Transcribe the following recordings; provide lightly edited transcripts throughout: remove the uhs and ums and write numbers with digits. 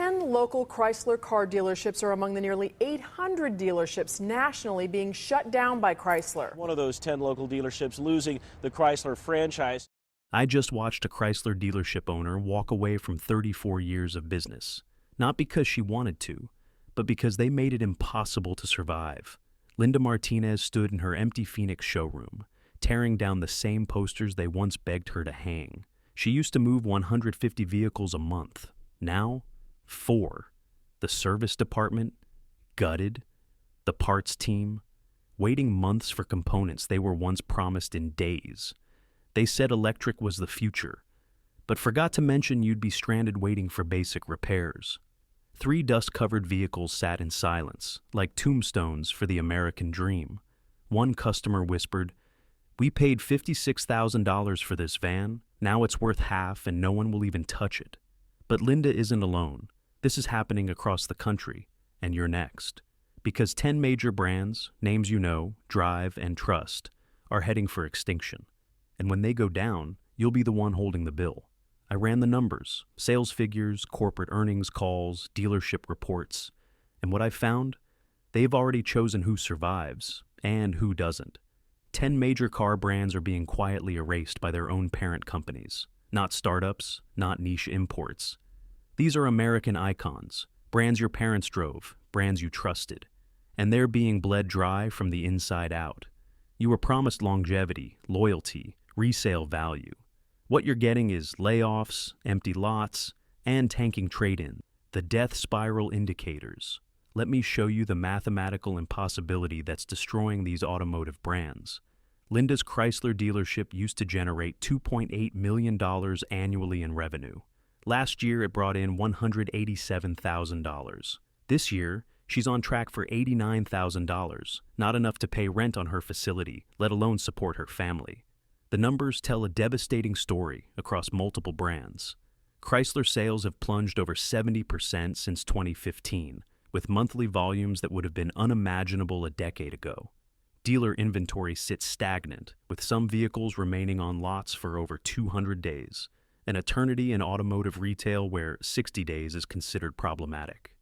10 local Chrysler car dealerships are among the nearly 800 dealerships nationally being shut down by Chrysler. One of those 10 local dealerships losing the Chrysler franchise. I just watched a Chrysler dealership owner walk away from 34 years of business, not because she wanted to, but because they made it impossible to survive. Linda Martinez stood in her empty Phoenix showroom, tearing down the same posters they once begged her to hang. She used to move 150 vehicles a month. Now, 4. The service department, gutted. The parts team, waiting months for components they were once promised in days. They said electric was the future, but forgot to mention you'd be stranded waiting for basic repairs. 3 dust-covered vehicles sat in silence, like tombstones for the American dream. One customer whispered, "We paid $56,000 for this van. Now it's worth half and no one will even touch it." But Linda isn't alone. This is happening across the country, and you're next. Because 10 major brands, names you know, drive, and trust, are heading for extinction. And when they go down, you'll be the one holding the bill. I ran the numbers, sales figures, corporate earnings calls, dealership reports, and what I found? They've already chosen who survives and who doesn't. 10 major car brands are being quietly erased by their own parent companies. Not startups, not niche imports. These are American icons, brands your parents drove, brands you trusted, and they're being bled dry from the inside out. You were promised longevity, loyalty, resale value. What you're getting is layoffs, empty lots, and tanking trade-in. The death spiral indicators. Let me show you the mathematical impossibility that's destroying these automotive brands. Linda's Chrysler dealership used to generate $2.8 million annually in revenue. Last year, it brought in $187,000. This year, she's on track for $89,000, not enough to pay rent on her facility, let alone support her family. The numbers tell a devastating story across multiple brands. Chrysler sales have plunged over 70% since 2015, with monthly volumes that would have been unimaginable a decade ago. Dealer inventory sits stagnant, with some vehicles remaining on lots for over 200 days, an eternity in automotive retail where 60 days is considered problematic.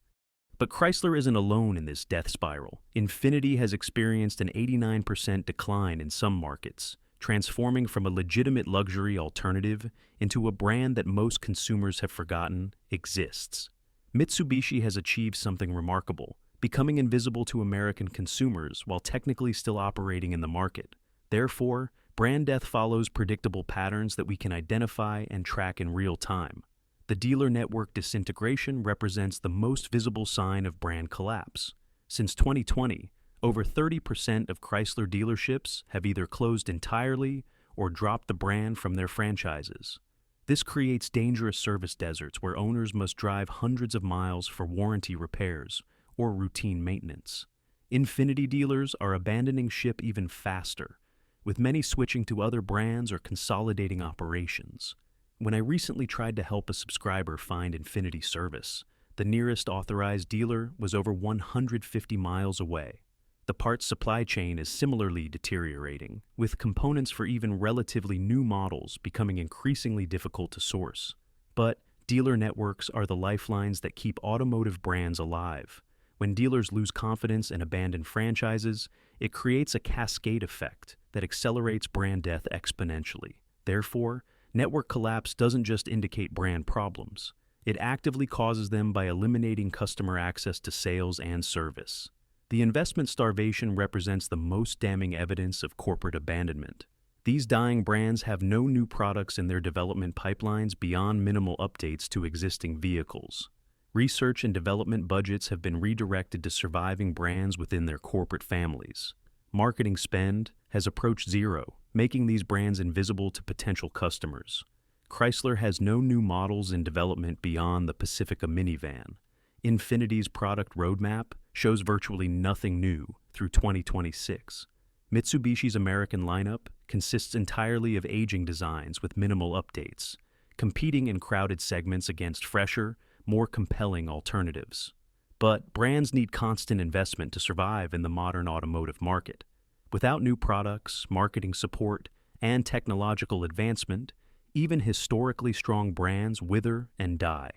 But Chrysler isn't alone in this death spiral. Infiniti has experienced an 89% decline in some markets, transforming from a legitimate luxury alternative into a brand that most consumers have forgotten exists. Mitsubishi has achieved something remarkable, becoming invisible to American consumers while technically still operating in the market. Therefore, brand death follows predictable patterns that we can identify and track in real time. The dealer network disintegration represents the most visible sign of brand collapse. Since 2020, over 30% of Chrysler dealerships have either closed entirely or dropped the brand from their franchises. This creates dangerous service deserts where owners must drive hundreds of miles for warranty repairs or routine maintenance. Infiniti dealers are abandoning ship even faster, with many switching to other brands or consolidating operations. When I recently tried to help a subscriber find Infiniti service, the nearest authorized dealer was over 150 miles away. The parts supply chain is similarly deteriorating, with components for even relatively new models becoming increasingly difficult to source. But dealer networks are the lifelines that keep automotive brands alive. When dealers lose confidence and abandon franchises, it creates a cascade effect that accelerates brand death exponentially. Therefore, network collapse doesn't just indicate brand problems. It actively causes them by eliminating customer access to sales and service. The investment starvation represents the most damning evidence of corporate abandonment. These dying brands have no new products in their development pipelines beyond minimal updates to existing vehicles. Research and development budgets have been redirected to surviving brands within their corporate families. Marketing spend has approached zero, making these brands invisible to potential customers. Chrysler has no new models in development beyond the Pacifica minivan. Infiniti's product roadmap shows virtually nothing new through 2026. Mitsubishi's American lineup consists entirely of aging designs with minimal updates, competing in crowded segments against fresher, more compelling alternatives. But brands need constant investment to survive in the modern automotive market. Without new products, marketing support, and technological advancement, even historically strong brands wither and die.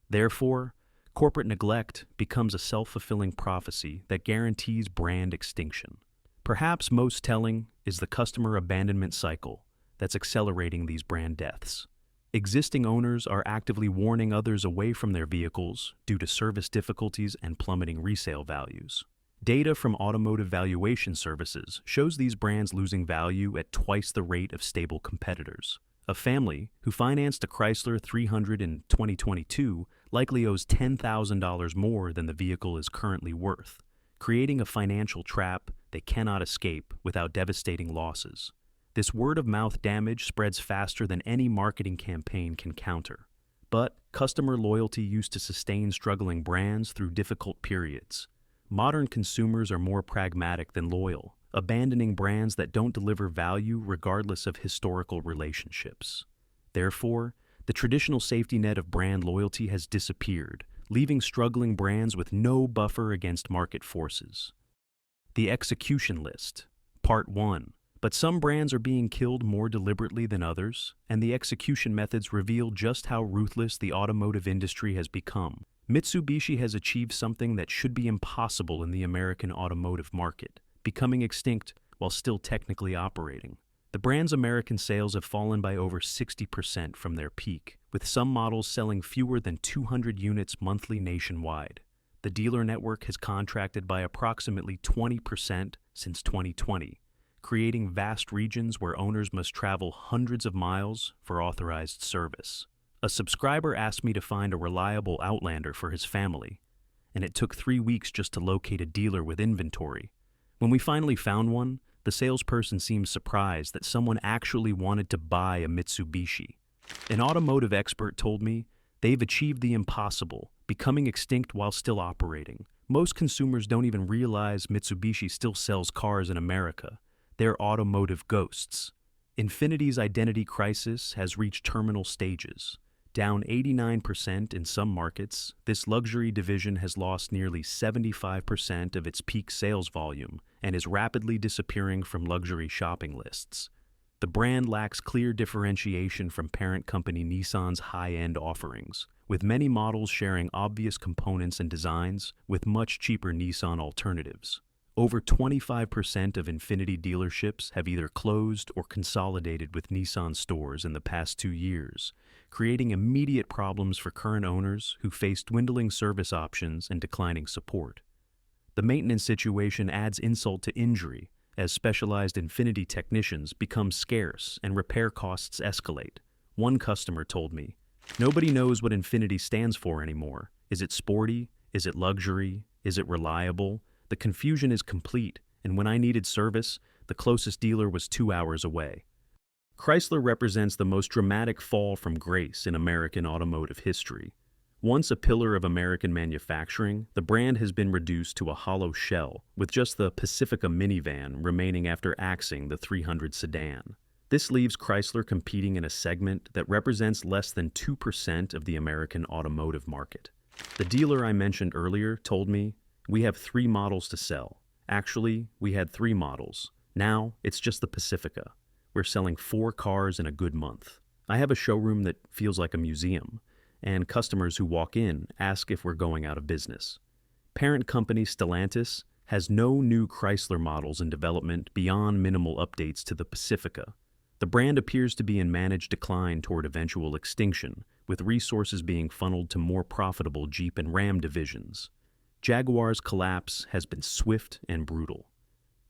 Therefore, Corporate neglect becomes a self-fulfilling prophecy that guarantees brand extinction. Perhaps most telling is the customer abandonment cycle that's accelerating these brand deaths. Existing owners are actively warning others away from their vehicles due to service difficulties and plummeting resale values. Data from automotive valuation services shows these brands losing value at twice the rate of stable competitors. A family who financed a Chrysler 300 in 2022 likely owes $10,000 more than the vehicle is currently worth, creating a financial trap they cannot escape without devastating losses. This word-of-mouth damage spreads faster than any marketing campaign can counter. But customer loyalty used to sustain struggling brands through difficult periods. Modern consumers are more pragmatic than loyal, abandoning brands that don't deliver value regardless of historical relationships. Therefore, the traditional safety net of brand loyalty has disappeared, leaving struggling brands with no buffer against market forces. The execution list. Part 1. But some brands are being killed more deliberately than others, and the execution methods reveal just how ruthless the automotive industry has become. Mitsubishi has achieved something that should be impossible in the American automotive market, becoming extinct while still technically operating. The brand's American sales have fallen by over 60% from their peak, with some models selling fewer than 200 units monthly nationwide. The dealer network has contracted by approximately 20% since 2020, creating vast regions where owners must travel hundreds of miles for authorized service. A subscriber asked me to find a reliable Outlander for his family, and it took 3 weeks just to locate a dealer with inventory. When we finally found one, the salesperson seemed surprised that someone actually wanted to buy a Mitsubishi. An automotive expert told me they've achieved the impossible, becoming extinct while still operating. Most consumers don't even realize Mitsubishi still sells cars in America. They're automotive ghosts. Infinity's identity crisis has reached terminal stages. Down 89% in some markets, this luxury division has lost nearly 75% of its peak sales volume and is rapidly disappearing from luxury shopping lists. The brand lacks clear differentiation from parent company Nissan's high-end offerings, with many models sharing obvious components and designs with much cheaper Nissan alternatives. Over 25% of Infinity dealerships have either closed or consolidated with Nissan stores in the past 2 years, creating immediate problems for current owners who face dwindling service options and declining support. The maintenance situation adds insult to injury, as specialized Infinity technicians become scarce and repair costs escalate. One customer told me, "Nobody knows what Infinity stands for anymore. Is it sporty? Is it luxury? Is it reliable? The confusion is complete, and when I needed service, the closest dealer was 2 hours away." Chrysler represents the most dramatic fall from grace in American automotive history. Once a pillar of American manufacturing, the brand has been reduced to a hollow shell, with just the Pacifica minivan remaining after axing the 300 sedan. This leaves Chrysler competing in a segment that represents less than 2% of the American automotive market. The dealer I mentioned earlier told me, "We have 3 models to sell. Actually, we had 3 models. Now, it's just the Pacifica. We're selling 4 cars in a good month. I have a showroom that feels like a museum, and customers who walk in ask if we're going out of business." Parent company Stellantis has no new Chrysler models in development beyond minimal updates to the Pacifica. The brand appears to be in managed decline toward eventual extinction, with resources being funneled to more profitable Jeep and Ram divisions. Jaguar's collapse has been swift and brutal.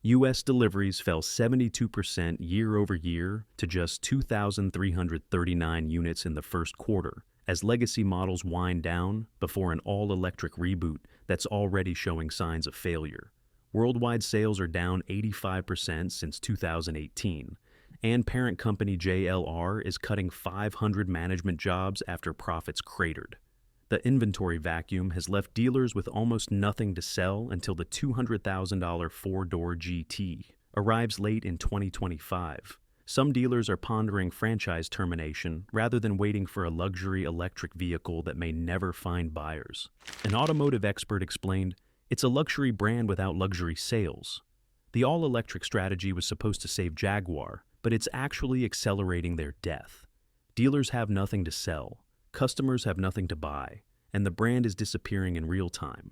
U.S. deliveries fell 72% year over year to just 2,339 units in the first quarter, as legacy models wind down before an all-electric reboot that's already showing signs of failure. Worldwide sales are down 85% since 2018, and parent company JLR is cutting 500 management jobs after profits cratered. The inventory vacuum has left dealers with almost nothing to sell until the $200,000 4-door GT arrives late in 2025. Some dealers are pondering franchise termination rather than waiting for a luxury electric vehicle that may never find buyers. An automotive expert explained, "It's a luxury brand without luxury sales. The all-electric strategy was supposed to save Jaguar, but it's actually accelerating their death. Dealers have nothing to sell. Customers have nothing to buy, and the brand is disappearing in real time.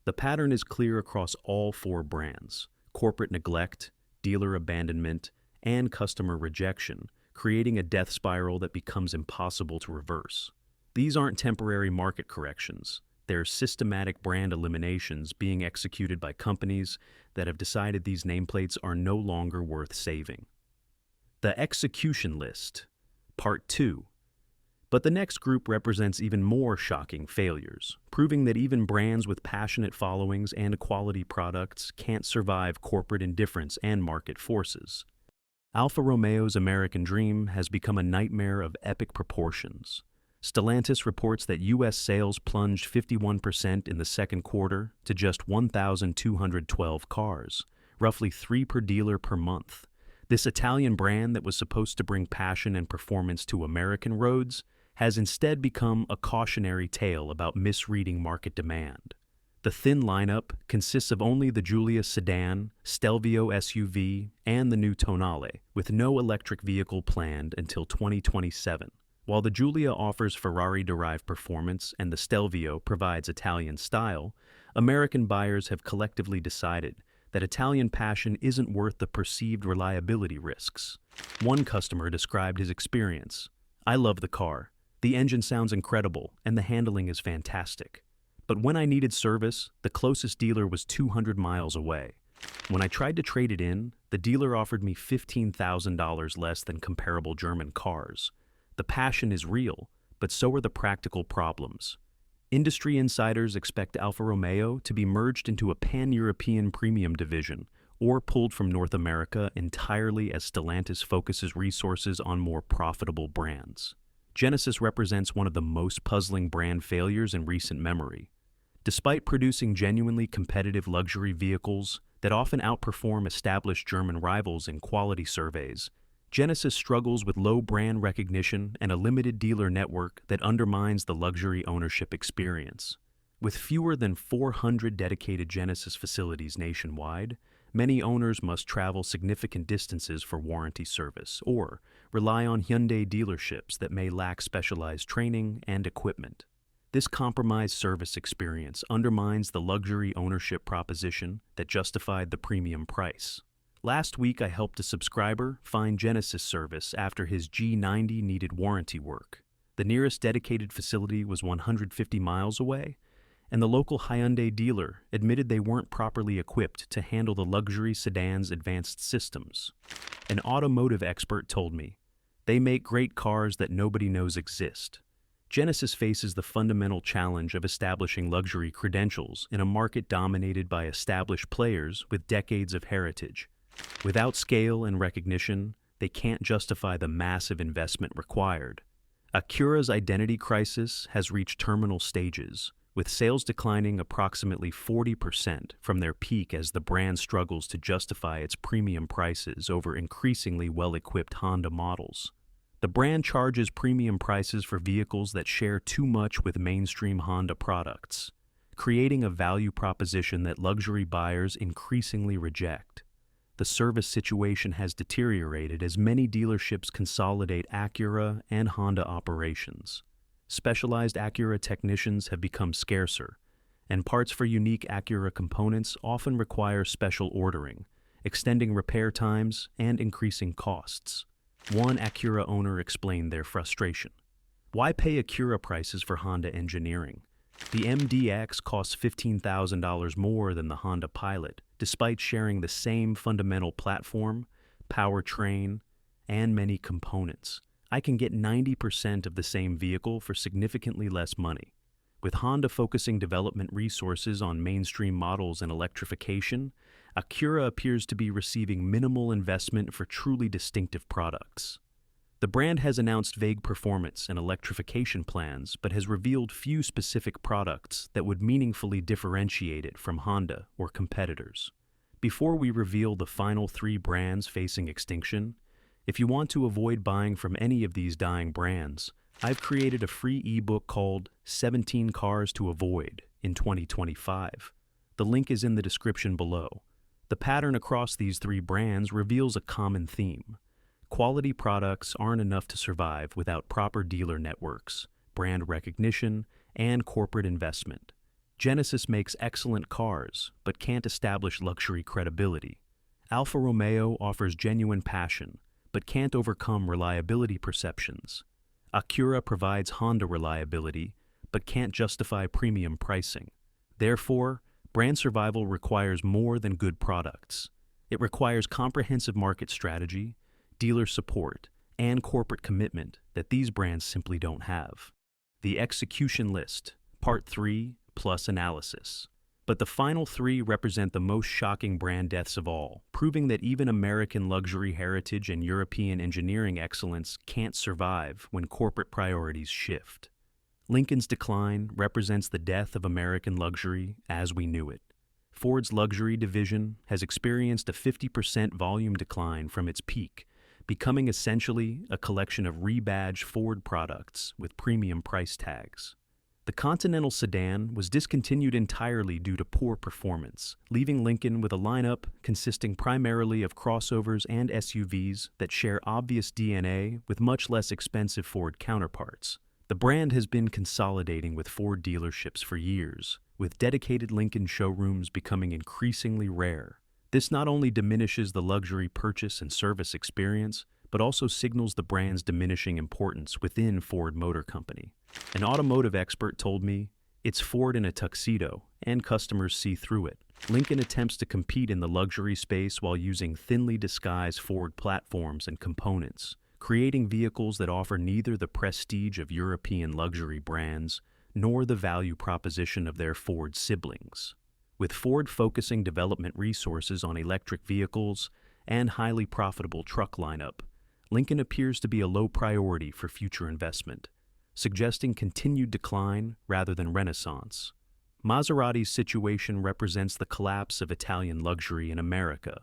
The pattern is clear across all four brands: corporate neglect, dealer abandonment, and customer rejection, creating a death spiral that becomes impossible to reverse. These aren't temporary market corrections. They're systematic brand eliminations being executed by companies that have decided these nameplates are no longer worth saving. The execution list, Part 2. But the next group represents even more shocking failures, proving that even brands with passionate followings and quality products can't survive corporate indifference and market forces. Alfa Romeo's American dream has become a nightmare of epic proportions. Stellantis reports that U.S. sales plunged 51% in the second quarter to just 1,212 cars, roughly 3 per dealer per month. This Italian brand that was supposed to bring passion and performance to American roads has instead become a cautionary tale about misreading market demand. The thin lineup consists of only the Giulia sedan, Stelvio SUV, and the new Tonale, with no electric vehicle planned until 2027. While the Giulia offers Ferrari-derived performance and the Stelvio provides Italian style, American buyers have collectively decided that Italian passion isn't worth the perceived reliability risks. One customer described his experience: "I love the car. The engine sounds incredible, and the handling is fantastic. But when I needed service, the closest dealer was 200 miles away. When I tried to trade it in, the dealer offered me $15,000 less than comparable German cars. The passion is real, but so are the practical problems." Industry insiders expect Alfa Romeo to be merged into a pan-European premium division or pulled from North America entirely as Stellantis focuses resources on more profitable brands. Genesis represents one of the most puzzling brand failures in recent memory. Despite producing genuinely competitive luxury vehicles that often outperform established German rivals in quality surveys, Genesis struggles with low brand recognition and a limited dealer network that undermines the luxury ownership experience. With fewer than 400 dedicated Genesis facilities nationwide, many owners must travel significant distances for warranty service or rely on Hyundai dealerships that may lack specialized training and equipment. This compromised service experience undermines the luxury ownership proposition that justified the premium price. Last week, I helped a subscriber find Genesis service after his G90 needed warranty work. The nearest dedicated facility was 150 miles away, and the local Hyundai dealer admitted they weren't properly equipped to handle the luxury sedan's advanced systems. An automotive expert told me, "They make great cars that nobody knows exist." Genesis faces the fundamental challenge of establishing luxury credentials in a market dominated by established players with decades of heritage. Without scale and recognition, they can't justify the massive investment required. Acura's identity crisis has reached terminal stages, with sales declining approximately 40% from their peak as the brand struggles to justify its premium prices over increasingly well-equipped Honda models. The brand charges premium prices for vehicles that share too much with mainstream Honda products, creating a value proposition that luxury buyers increasingly reject. The service situation has deteriorated as many dealerships consolidate Acura and Honda operations. Specialized Acura technicians have become scarcer, and parts for unique Acura components often require special ordering, extending repair times and increasing costs. One Acura owner explained their frustration. "Why pay Acura prices for Honda engineering? The MDX costs $15,000 more than the Honda Pilot, despite sharing the same fundamental platform, powertrain, and many components. I can get 90% of the same vehicle for significantly less money." With Honda focusing development resources on mainstream models and electrification, Acura appears to be receiving minimal investment for truly distinctive products. The brand has announced vague performance and electrification plans, but has revealed few specific products that would meaningfully differentiate it from Honda or competitors. Before we reveal the final 3 brands facing extinction, if you want to avoid buying from any of these dying brands, I've created a free ebook called 17 Cars to Avoid in 2025. The link is in the description below. The pattern across these 3 brands reveals a common theme. Quality products aren't enough to survive without proper dealer networks, brand recognition, and corporate investment. Genesis makes excellent cars, but can't establish luxury credibility. Alfa Romeo offers genuine passion, but can't overcome reliability perceptions. Acura provides Honda reliability, but can't justify premium pricing. Therefore, brand survival requires more than good products. It requires comprehensive market strategy, dealer support, and corporate commitment that these brands simply don't have. The execution list, Part 3, plus analysis. But the final three represent the most shocking brand deaths of all, proving that even American luxury heritage and European engineering excellence can't survive when corporate priorities shift. Lincoln's decline represents the death of American luxury as we knew it. Ford's luxury division has experienced a 50% volume decline from its peak, becoming essentially a collection of rebadged Ford products with premium price tags. The Continental sedan was discontinued entirely due to poor performance, leaving Lincoln with a lineup consisting primarily of crossovers and SUVs that share obvious DNA with much less expensive Ford counterparts. The brand has been consolidating with Ford dealerships for years, with dedicated Lincoln showrooms becoming increasingly rare. This not only diminishes the luxury purchase and service experience, but also signals the brand's diminishing importance within Ford Motor Company. An automotive expert told me, "It's Ford in a tuxedo, and customers see through it." Lincoln attempts to compete in the luxury space while using thinly disguised Ford platforms and components, creating vehicles that offer neither the prestige of European luxury brands nor the value proposition of their Ford siblings. With Ford focusing development resources on electric vehicles and highly profitable truck lineup, Lincoln appears to be a low priority for future investment, suggesting continued decline rather than renaissance. Maserati's situation represents the collapse of Italian luxury in America.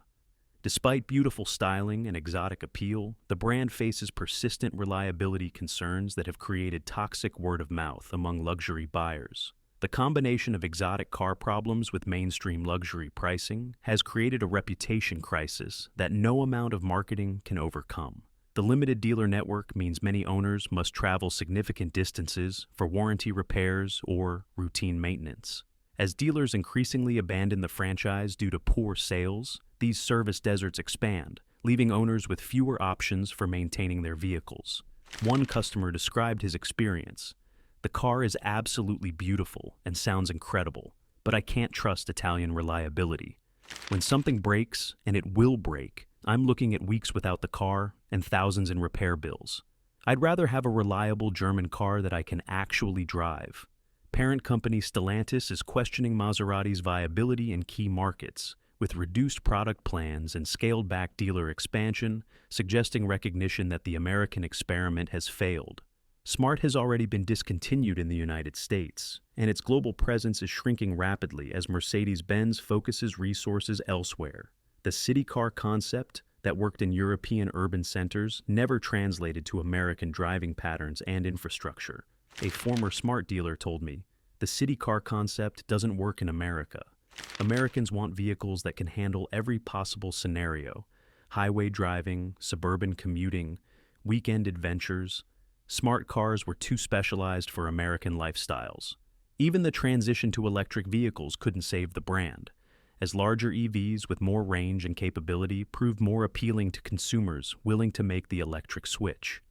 Despite beautiful styling and exotic appeal, the brand faces persistent reliability concerns that have created toxic word of mouth among luxury buyers. The combination of exotic car problems with mainstream luxury pricing has created a reputation crisis that no amount of marketing can overcome. The limited dealer network means many owners must travel significant distances for warranty repairs or routine maintenance. As dealers increasingly abandon the franchise due to poor sales, these service deserts expand, leaving owners with fewer options for maintaining their vehicles. One customer described his experience. "The car is absolutely beautiful and sounds incredible, but I can't trust Italian reliability. When something breaks, and it will break, I'm looking at weeks without the car and thousands in repair bills. I'd rather have a reliable German car that I can actually drive." Parent company Stellantis is questioning Maserati's viability in key markets, with reduced product plans and scaled-back dealer expansion, suggesting recognition that the American experiment has failed. Smart has already been discontinued in the United States, and its global presence is shrinking rapidly as Mercedes-Benz focuses resources elsewhere. The city car concept that worked in European urban centers never translated to American driving patterns and infrastructure. A former Smart dealer told me, "The city car concept doesn't work in America. Americans want vehicles that can handle every possible scenario: highway driving, suburban commuting, weekend adventures. Smart cars were too specialized for American lifestyles." Even the transition to electric vehicles couldn't save the brand, as larger EVs with more range and capability proved more appealing to consumers willing to make the electric switch.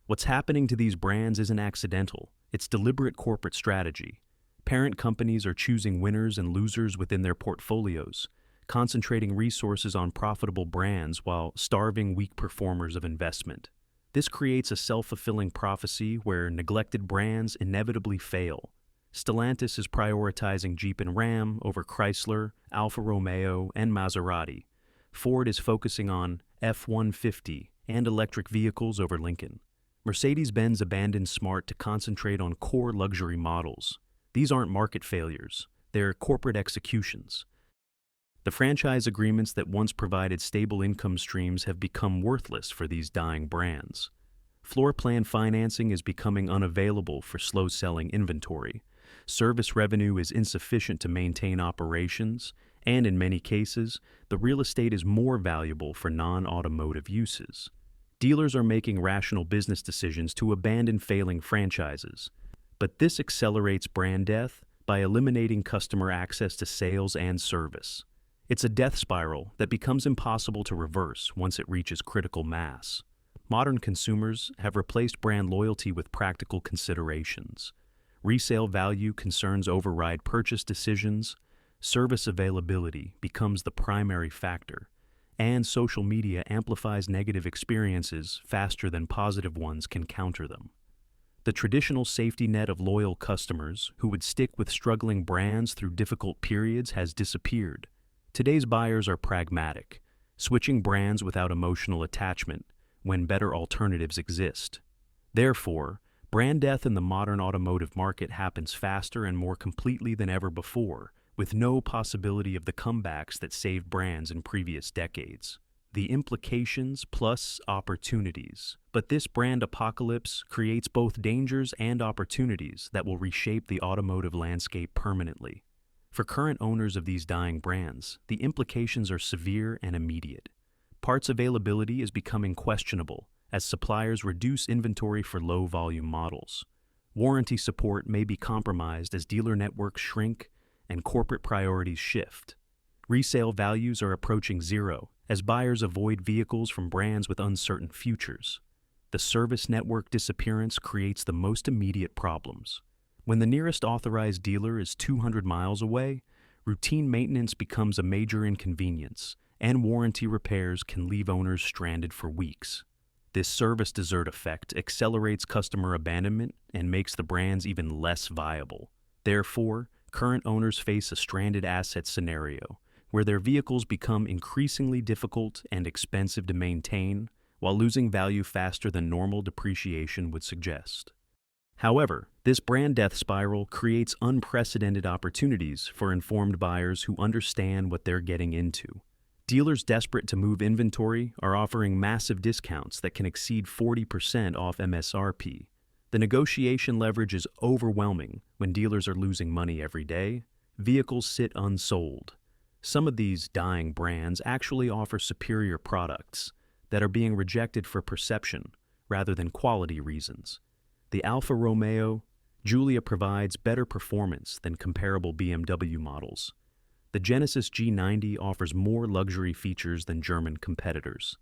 What's happening to these brands isn't accidental. It's deliberate corporate strategy. Parent companies are choosing winners and losers within their portfolios, concentrating resources on profitable brands while starving weak performers of investment. This creates a self-fulfilling prophecy where neglected brands inevitably fail. Stellantis is prioritizing Jeep and Ram over Chrysler, Alfa Romeo, and Maserati. Ford is focusing on F-150 and electric vehicles over Lincoln. Mercedes-Benz abandoned Smart to concentrate on core luxury models. These aren't market failures, they're corporate executions. The franchise agreements that once provided stable income streams have become worthless for these dying brands. Floor plan financing is becoming unavailable for slow-selling inventory. Service revenue is insufficient to maintain operations, and in many cases, the real estate is more valuable for non-automotive uses. Dealers are making rational business decisions to abandon failing franchises, But this accelerates brand death by eliminating customer access to sales and service. It's a death spiral that becomes impossible to reverse once it reaches critical mass. Modern consumers have replaced brand loyalty with practical considerations. Resale value concerns override purchase decisions, service availability becomes the primary factor, and social media amplifies negative experiences faster than positive ones can counter them. The traditional safety net of loyal customers who would stick with struggling brands through difficult periods has disappeared. Today's buyers are pragmatic, switching brands without emotional attachment when better alternatives exist. Therefore, brand death in the modern automotive market happens faster and more completely than ever before, with no possibility of the comebacks that saved brands in previous decades. The implications plus opportunities. But this brand apocalypse creates both dangers and opportunities that will reshape the automotive landscape permanently. For current owners of these dying brands, the implications are severe and immediate. Parts availability is becoming questionable as suppliers reduce inventory for low-volume models. Warranty support may be compromised as dealer networks shrink and corporate priorities shift. Resale values are approaching zero as buyers avoid vehicles from brands with uncertain futures. The service network disappearance creates the most immediate problems. When the nearest authorized dealer is 200 miles away, routine maintenance becomes a major inconvenience, and warranty repairs can leave owners stranded for weeks. This service desert effect accelerates customer abandonment and makes the brands even less viable. Therefore, current owners face a stranded asset scenario, where their vehicles become increasingly difficult and expensive to maintain, while losing value faster than normal depreciation would suggest. However, this brand death spiral creates unprecedented opportunities for informed buyers who understand what they're getting into. Dealers desperate to move inventory are offering massive discounts that can exceed 40% off MSRP. The negotiation leverage is overwhelming when dealers are losing money every day. Vehicles sit unsold. Some of these dying brands actually offer superior products that are being rejected for perception rather than quality reasons. The Alfa Romeo Giulia provides better performance than comparable BMW models. The Genesis G90 offers more luxury features than German competitors.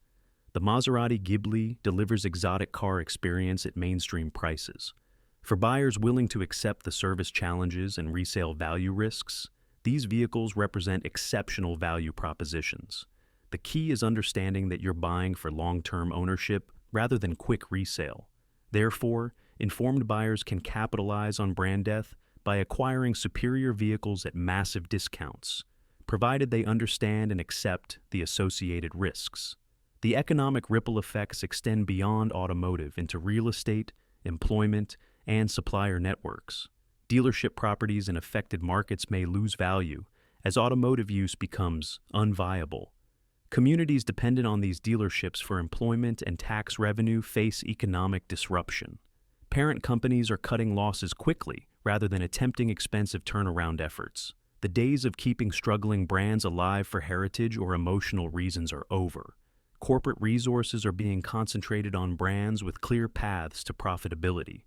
The Maserati Ghibli delivers exotic car experience at mainstream prices. For buyers willing to accept the service challenges and resale value risks, these vehicles represent exceptional value propositions. The key is understanding that you're buying for long-term ownership rather than quick resale. Therefore, informed buyers can capitalize on brand death by acquiring superior vehicles at massive discounts, provided they understand and accept the associated risks. The economic ripple effects extend beyond automotive into real estate, employment, and supplier networks. Dealership properties in affected markets may lose value as automotive use becomes unviable. Communities dependent on these dealerships for employment and tax revenue face economic disruption. Parent companies are cutting losses quickly rather than attempting expensive turnaround efforts. The days of keeping struggling brands alive for heritage or emotional reasons are over. Corporate resources are being concentrated on brands with clear paths to profitability.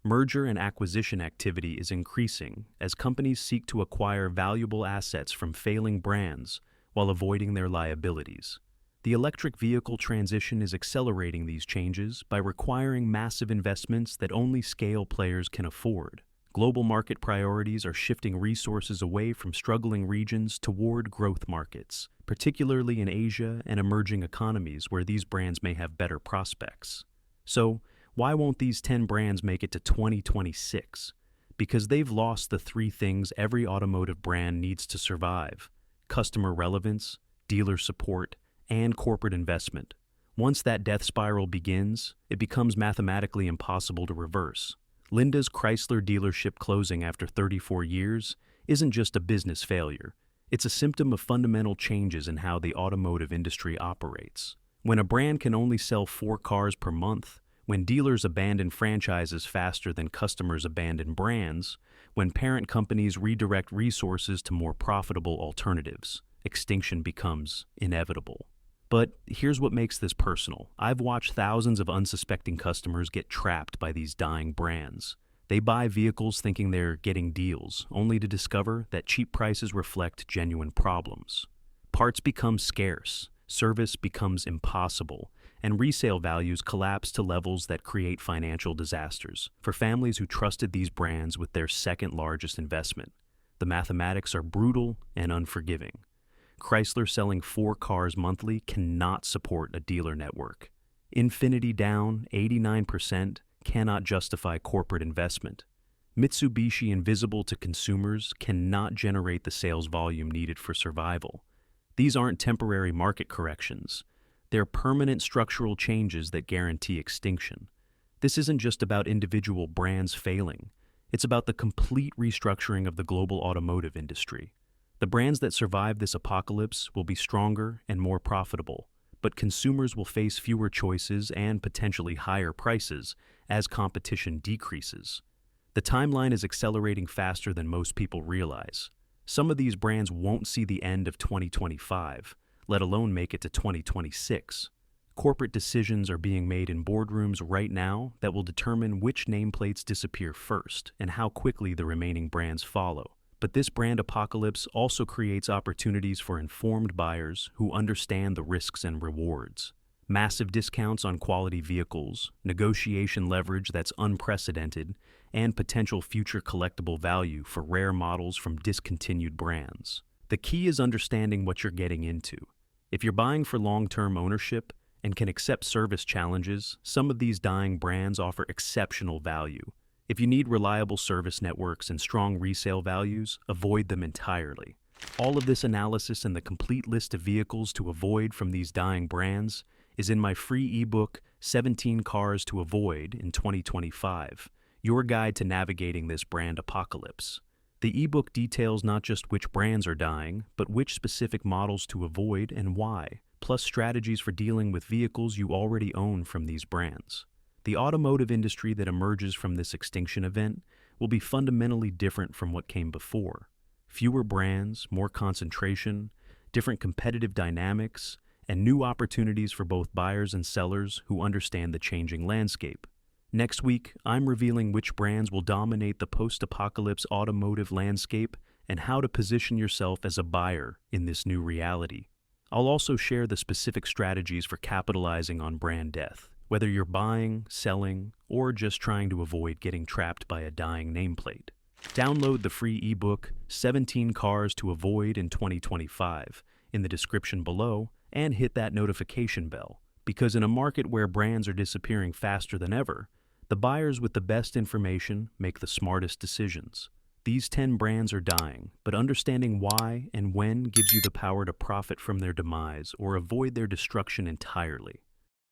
Merger and acquisition activity is increasing as companies seek to acquire valuable assets from failing brands while avoiding their liabilities. The electric vehicle transition is accelerating these changes by requiring massive investments that only scale players can afford. Global market priorities are shifting resources away from struggling regions toward growth markets, particularly in Asia and emerging economies where these brands may have better prospects. So, why won't these 10 brands make it to 2026? Because they've lost the three things every automotive brand needs to survive: customer relevance, dealer support, and corporate investment. Once that death spiral begins, it becomes mathematically impossible to reverse. Linda's Chrysler dealership closing after 34 years isn't just a business failure. It's a symptom of fundamental changes in how the automotive industry operates. When a brand can only sell 4 cars per month, when dealers abandon franchises faster than customers abandon brands, when parent companies redirect resources to more profitable alternatives, extinction becomes inevitable. But here's what makes this personal. I've watched thousands of unsuspecting customers get trapped by these dying brands. They buy vehicles thinking they're getting deals, only to discover that cheap prices reflect genuine problems. Parts become scarce, service becomes impossible, and resale values collapse to levels that create financial disasters for families who trusted these brands with their second largest investment. The mathematics are brutal and unforgiving. Chrysler selling 4 cars monthly cannot support a dealer network. Infiniti down 89% cannot justify corporate investment. Mitsubishi invisible to consumers cannot generate the sales volume needed for survival. These aren't temporary market corrections. They're permanent structural changes that guarantee extinction. This isn't just about individual brands failing. It's about the complete restructuring of the global automotive industry. The brands that survive this apocalypse will be stronger and more profitable, but consumers will face fewer choices and potentially higher prices as competition decreases. The timeline is accelerating faster than most people realize. Some of these brands won't see the end of 2025, let alone make it to 2026. Corporate decisions are being made in boardrooms right now that will determine which nameplates disappear first and how quickly the remaining brands follow. But this brand apocalypse also creates opportunities for informed buyers who understand the risks and rewards. Massive discounts on quality vehicles, negotiation leverage that's unprecedented, and potential future collectible value for rare models from discontinued brands. The key is understanding what you're getting into. If you're buying for long-term ownership and can accept service challenges, some of these dying brands offer exceptional value. If you need reliable service networks and strong resale values, avoid them entirely. All of this analysis and the complete list of vehicles to avoid from these dying brands is in my free ebook, 17 Cars to Avoid in 2025, your guide to navigating this brand apocalypse. The ebook details not just which brands are dying, but which specific models to avoid and why, plus strategies for dealing with vehicles you already own from these brands. The automotive industry that emerges from this extinction event will be fundamentally different from what came before. Fewer brands, more concentration, different competitive dynamics, and new opportunities for both buyers and sellers who understand the changing landscape. Next week, I'm revealing which brands will dominate the post-apocalypse automotive landscape and how to position yourself as a buyer in this new reality. I'll also share the specific strategies for capitalizing on brand death, whether you're buying, selling, or just trying to avoid getting trapped by a dying nameplate. Download the free ebook, 17 Cars to Avoid in 2025, in the description below, and hit that notification bell, because in a market where brands are disappearing faster than ever, the buyers with the best information make the smartest decisions. These 10 brands are dying, but understanding why and when gives you the power to profit from their demise or avoid their destruction entirely.